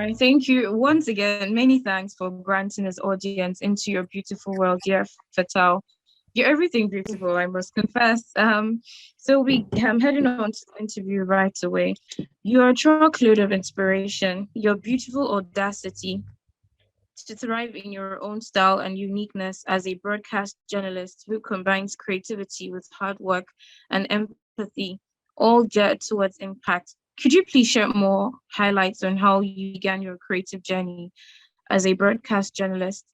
right. Thank you once again. Many thanks for granting this audience into your beautiful world, dear Fatal. You're everything beautiful, I must confess. So I'm heading on to the interview right away. You're a truckload of inspiration. Your beautiful audacity to thrive in your own style and uniqueness as a broadcast journalist who combines creativity with hard work and empathy, all geared towards impact. Could you please share more highlights on how you began your creative journey as a broadcast journalist?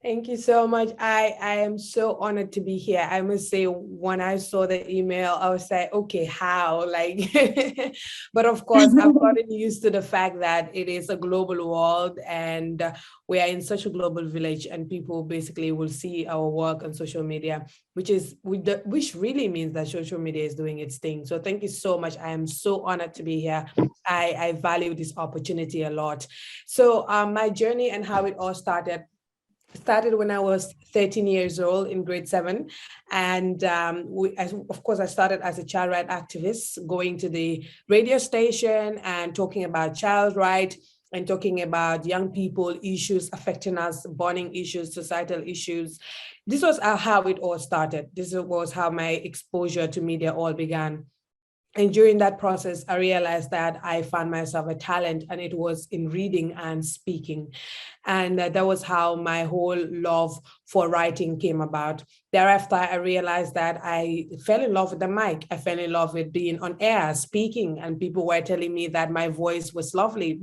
Thank you so much. I am so honored to be here. I must say, when I saw the email, I was like, okay, how? Like, but of course, I've gotten used to the fact that it is a global world and we are in such a global village and people basically will see our work on social media, which really means that social media is doing its thing. So thank you so much. I am so honored to be here. I value this opportunity a lot. So my journey and how it all started when I was 13 years old in grade 7. And of course, I started as a child right activist, going to the radio station and talking about child right and talking about young people issues affecting us, burning issues, societal issues. This was how it all started. This was how my exposure to media all began. And during that process, I realized that I found myself a talent, and it was in reading and speaking. And that was how my whole love for writing came about. Thereafter, I realized that I fell in love with the mic. I fell in love with being on air, speaking, and people were telling me that my voice was lovely.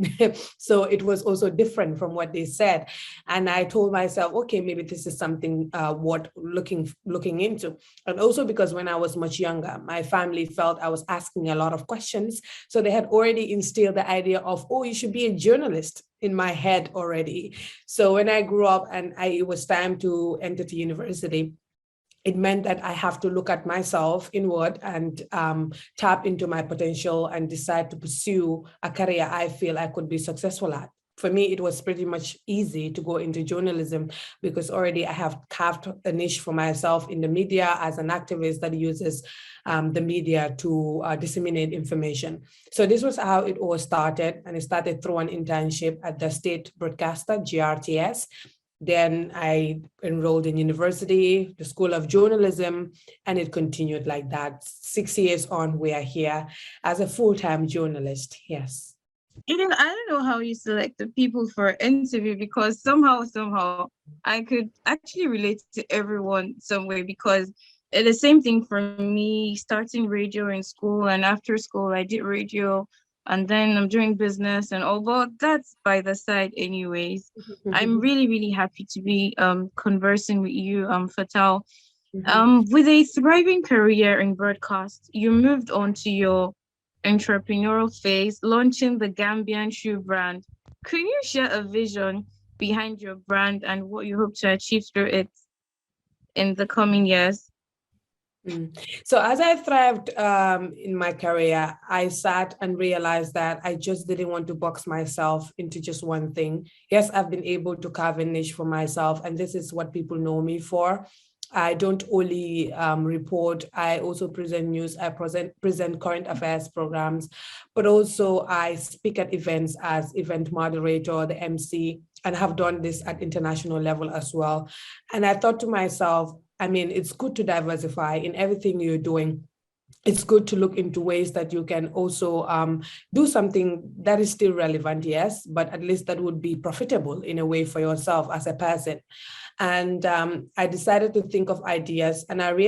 So it was also different from what they said. And I told myself, okay, maybe this is something worth looking into. And also because when I was much younger, my family felt I was asking a lot of questions. So they had already instilled the idea of, oh, you should be a journalist in my head already. So when I grew up and it was time to enter to university, it meant that I have to look at myself inward and tap into my potential and decide to pursue a career I feel I could be successful at. For me, it was pretty much easy to go into journalism because already I have carved a niche for myself in the media as an activist that uses the media to disseminate information. So this was how it all started. And it started through an internship at the state broadcaster, GRTS. Then I enrolled in university, the School of Journalism, and it continued like that. 6 years on, we are here as a full-time journalist. Yes. I don't know how you select the people for an interview because somehow I could actually relate to everyone some way because it's the same thing for me starting radio in school, and after school I did radio, and then I'm doing business and all, but that's by the side anyways. I'm really happy to be conversing with you, Fatal. With a thriving career in broadcast, you moved on to your entrepreneurial phase, launching the Gambian shoe brand. Could you share a vision behind your brand and what you hope to achieve through it in the coming years? So as I thrived in my career, I sat and realized that I just didn't want to box myself into just one thing. Yes, I've been able to carve a niche for myself, and this is what people know me for. I don't only report, I also present news, I present current affairs programs, but also I speak at events as event moderator, the MC, and have done this at international level as well. And I thought to myself, I mean, it's good to diversify in everything you're doing. It's good to look into ways that you can also do something that is still relevant, yes, but at least that would be profitable in a way for yourself as a person. And I decided to think of ideas, and I realized